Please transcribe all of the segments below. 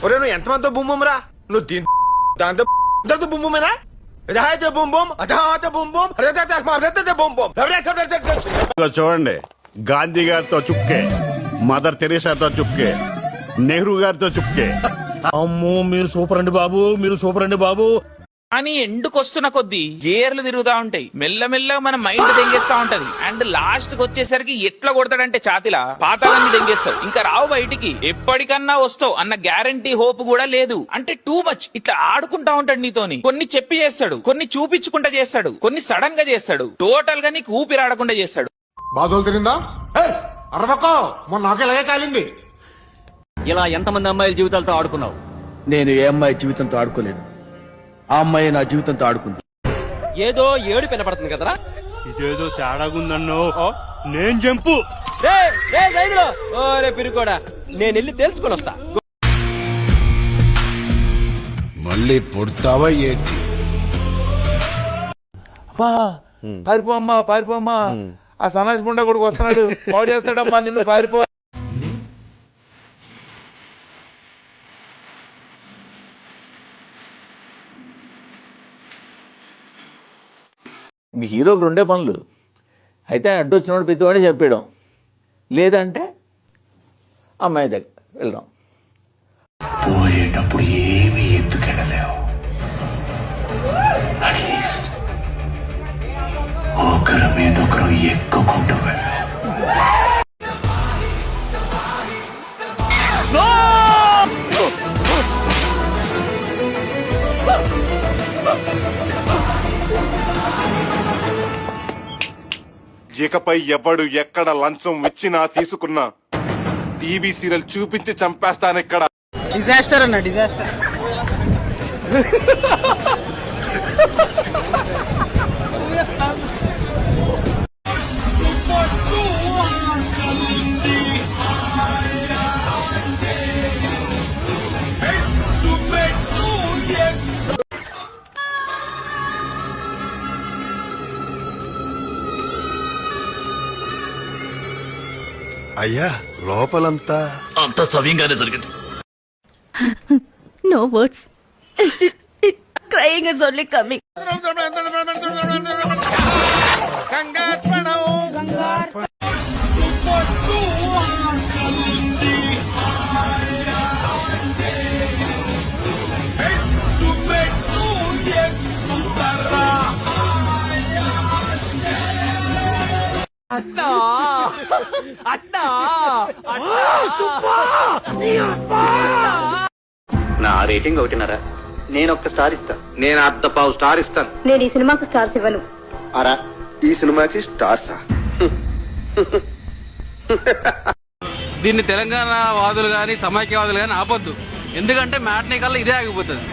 ఒరే నువ్వు ఎంతమందితో బుమ్ రా నువ్వు దాంతో ఇద్దరితో బుమ్మేనా ఇదైతే బుమ్ బుమ్ అదైతే బుమ్ బుమ్ బుమ్ బుమ్. చూడండి, గాంధీ గారితో చుక్కే, మదర్ తెరీసాతో చుక్కే, నెహ్రూ గారితో చుక్కే. అమ్మో మీరు సూపర్ అండి బాబు, మీరు సూపర్ అండి బాబు అని ఎండుకొస్తున్న కొద్దీ గేర్లు తిరుగుతా ఉంటాయి. మెల్లమెల్లగా మన మైండ్ దెంగేస్తా ఉంటది. అండ్ లాస్ట్ కి వచ్చేసరికి ఎట్లా కొడతాడంటే ఛాతిలా పాతాలన్నీ దెంగేస్తావు. ఇంకా రావు బయటికి. ఎప్పటికన్నా వస్తావు అన్న గ్యారంటీ హోప్ కూడా లేదు. అంటే టూ మచ్ ఇట్లా ఆడుకుంటా ఉంటాడు నీతోని. కొన్ని చెప్పి చేస్తాడు, కొన్ని చూపించుకుంటా చేస్తాడు, కొన్ని సడన్ గా చేస్తాడు. టోటల్ గా నీకు ఊపిరాడకుండా చేస్తాడు. బాధలు తిరిందా అరవకో మొన్న నాకు ఇలాగే కాలింది. ఇలా ఎంతమంది అమ్మాయిల జీవితాలతో ఆడుకున్నావు? నేను ఏ అమ్మాయి జీవితంతో ఆడుకోలేదు. ఆ అమ్మాయి నా జీవితంతో ఆడుకుంది. ఏదో ఏడు వినపడుతుంది కదరా. ఇదేదో తేడాగుందన్నో నేను జంపు రే పిరుకోడా, నేను వెళ్ళి తెలుసుకొని వస్తా. మళ్ళీ పుడతావా ఏంటి? పారిపోమ్మా పారిపోమ్మా, ఆ సన్నాసి ముండ కొడుకు వస్తున్నాడు, పాడు చేస్తాడమ్మా నిన్ను, పారిపో. మీ హీరోకి రెండే పనులు. అయితే అడ్డు వచ్చినోడు ప్రతివాడిని చెప్పేయడం, లేదంటే అమ్మాయి దగ్గర వెళ్ళడం. పోయేటప్పుడు ఏమీ ఎత్తుకెళ్ళలేవు. అట్లీస్ట్ ఒకరి మీద ఒకరు ఎక్కుకుంటూ వెళ్ళావు. ఇకపై ఎవడు ఎక్కడ లంచం ఇచ్చినా తీసుకున్నా టీవీ సీరియల్ చూపించి చంపేస్తాను ఇక్కడ. డిజాస్టర్ అన్న డిజాస్టర్. అయ్యా లోపలంతా అంత సవ్యంగానే జరిగింది. No words. Crying is only coming. నా రేటింగ్ 1.5. నేను ఒక్క స్టార్ ఇస్తా. నేను 1/2 స్టార్ ఇస్తాను. నేను ఈ సినిమాకు స్టార్స్ ఇవ్వను. అరా ఈ సినిమాకి స్టార్సా? దీన్ని తెలంగాణ వాదులు గాని సమైక్యవాదులు గాని ఆపొద్దు. ఎందుకంటే మ్యాట్నీ కల్లా ఇదే ఆగిపోతుంది.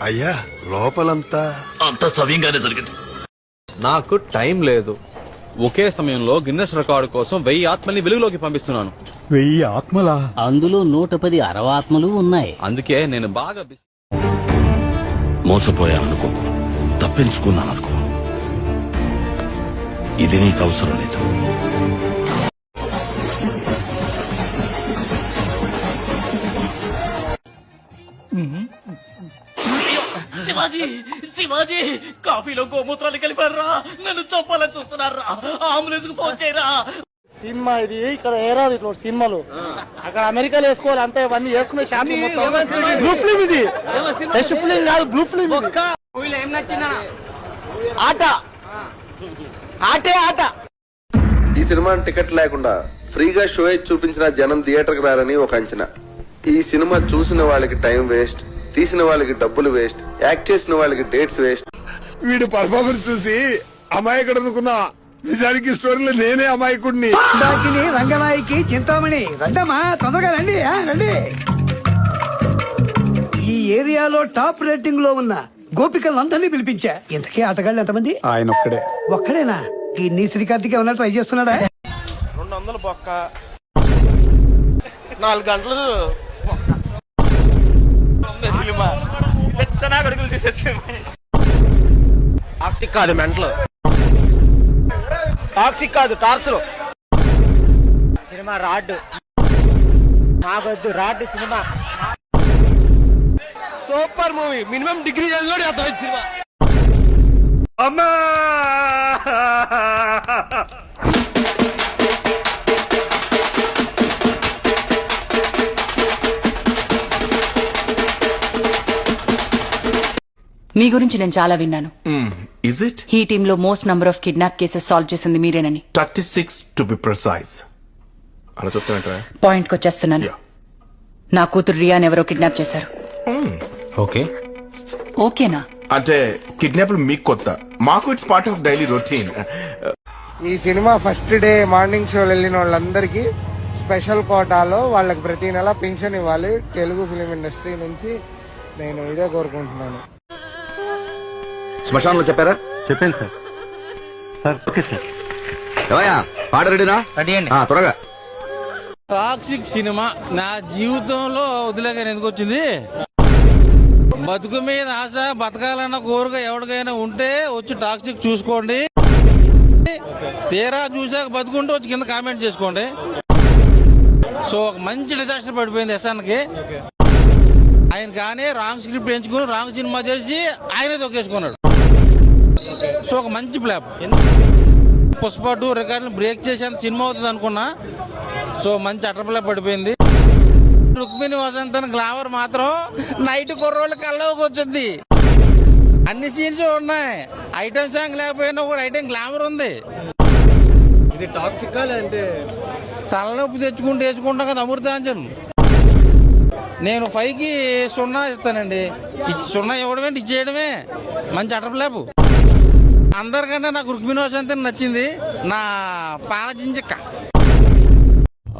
అయ్యా లోపలంతా అంత సవ్యంగానే జరిగింది. నాకు టైం లేదు. ఒకే సమయంలో గిన్నెస్ రికార్డు కోసం 1000 ఆత్మల్ని వెలుగులోకి పంపిస్తున్నాను. 1000 ఆత్మలా? అందులో 110 అరవాత్మలు ఉన్నాయి. అందుకే నేను బాగా మోసపోయాననుకోకు, తప్పించుకున్నాననుకో. ఇది నీకు అవసరం లేదు. శివాజీ కాఫీలో గోమూత్రాలు కలిపారా? నన్ను చంపాలని చూస్తున్నారా? అంబులెన్స్ కు ఫోన్ చేయరా? సినిమా ఇది ఇక్కడ ఏరాదు ఇట్లా సినిమాలు. అక్కడ అమెరికాలో వేసుకోవాలి అంతే, ఇవన్నీ వేసుకునే షాంపూ బ్లూ ఫిల్మ్ ఇది. టెస్ట్ ఫిల్మ్ కాదు, బ్లూ ఫిల్మ్. ఏం నచ్చిందా? ఆట ఆటే ఆట. ఈ సినిమా టికెట్ లేకుండా ఫ్రీగా షో చూపించిన జనం థియేటర్ కి రారని ఒక అంచనా. ఈ సినిమా చూసిన వాళ్ళకి టైం వేస్ట్, తీసిన వాళ్ళకి డబ్బులు వేస్ట్, యాక్ట్ చేసిన వాళ్ళకి డేట్స్ వేస్ట్. వీడు పర్ఫార్మెన్స్ చూసి అమాయకుడు అనుకున్నా, నిజానికి స్టోరీలో నేనే అమాయకుడిని. రంగనాయకి చింతామణి రండమ్మా, తొందరగా రండి రండి. ఈ ఏరియాలో టాప్ రేటింగ్ లో ఉన్న గోపికలందరినీ పిలిపించా. ఇంతకీ ఆటగాళ్ళు ఎంతమంది? ఆయన ఒక్కడేనా? నీ శ్రీకాంత్కి ఏమన్నా ట్రై చేస్తున్నాడా? 200 బొక్క 4 గంటలు సినిమా పెచ్చనా గడుగులు తీసే సినిమా. కాదు మెంటలు. టాక్సిక్ కాదు టార్చర్. సినిమా రాడ్ నాకొద్దు, rod cinema super movie. Minimum degree చదివి అర్థమైంది సినిమా. అమ్మా మీ గురించి నేను చాలా విన్నాను. ఇస్ ఇట్ ఈ టీమ్ లో most number of kidnap cases solve చేసింది మీరేనని. 36 టు బి ప్రిసైజ్. అలా చెప్తానంటారా? పాయింట్ కి వచ్చేస్తున్నాను. నా కూతురు రియాన్ ఎవరో కిడ్నాప్ చేశారు. ఓకే ఓకేనా? అంటే కిడ్నాప్లు మీకు కొత్త, మాకు it's part of daily routine. ఈ cinema first day morning show వెళ్ళిన వాళ్ళందరికీ స్పెషల్ కోటాలో వాళ్ళకి ప్రతి నెల పెన్షన్ ఇవ్వాలి. తెలుగు ఫిలిం ఇండస్ట్రీ నుంచి నేను ఇదే కోరుకుంటున్నాను. శ్మశానంలో చెప్పారా? చెప్పాను సార్. Sir okay sir. ఏవయ్యా, పాట రెడీనా? రెడీ అండి. త్వరగా. టాక్సిక్ సినిమా నా జీవితంలో వదిలేగా ఎందుకు వచ్చింది. బతుకు మీద ఆశ, బతకాలన్న కోరిక ఎవరికైనా ఉంటే వచ్చి టాక్సిక్ చూసుకోండి. తీరా చూసాక బతుకుంటే వచ్చి కింద కామెంట్ చేసుకోండి. సో ఒక మంచి డిజాస్టర్ పడిపోయింది ఎస్ఆన్కి. ఆయన కానీ రాంగ్ స్క్రిప్ట్ ఎంచుకుని రాంగ్ సినిమా చేసి ఆయనే తొక్కేసుకున్నాడు. సో ఒక మంచి ప్లాప్. పుష్ప 2 రికార్డులు బ్రేక్ చేసేంత సినిమా అవుతుంది అనుకున్నా. సో మంచి అటర్ప్లా పడిపోయింది. రుక్మిణి వసంతన్ గ్లామర్ మాత్రం నైట్ కుర్రోళ్ళ కళ్ళకి వచ్చింది. అన్ని సీన్స్ ఉన్నాయి. ఐటమ్ సాంగ్ లేకపోయినా కూడా ఐటమ్ గ్లామర్ ఉంది. ఇది టాక్సిక్ అంటే తలనొప్పి తెచ్చుకుంటూ వేసుకుంటాం కదా అమృతాంజన్. నేను 5కి 0 ఇస్తానండి. 0 ఇవ్వడమే ఇచ్చేయడమే మంచి అటర్ప్లాపు. అందరికన్నా నాకు రుక్మిణి వసంతన్ నచ్చింది. నా పాలజించక్క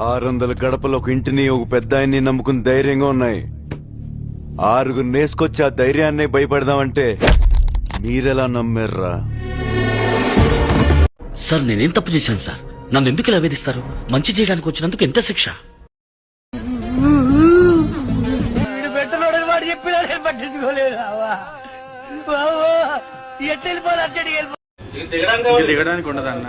600 గడపలు ఒక ఇంటిని ఒక పెద్ద ఆయన్ని నమ్ముకుని ధైర్యంగా ఉన్నాయి. 6 నేసుకొచ్చి ఆ ధైర్యాన్ని భయపడదామంటే మీరెలా నమ్మారా? సార్ నేనేం తప్పు చేశాను సార్? నన్ను ఎందుకు ఇలా వేధిస్తారు? మంచి చేయడానికి వచ్చినందుకు ఎంత శిక్ష? దిగడానికి ఉండదన్న.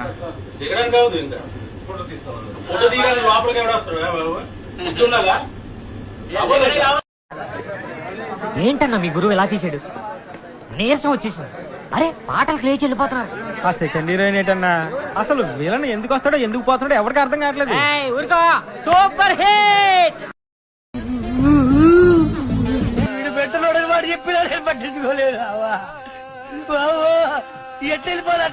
ఏంటన్నా మీ గురువు ఎలా తీసాడు? నీరసం వచ్చేసింది. అరే పాటలు లేచి వెళ్ళిపోతున్నారు. ఆ సెకండ్ హీరోయిన్ ఏంటన్నా? అసలు వీళ్ళని ఎందుకు వస్తాడో ఎందుకు పోతున్నాడో ఎవరికి అర్థం కావట్లేదు. ఊరుకో, సూపర్ హిట్. పెట్టినోడు వాడు చెప్పినా పట్టించుకోలేదు. ఎట్టు వెళ్ళిపోవాలి.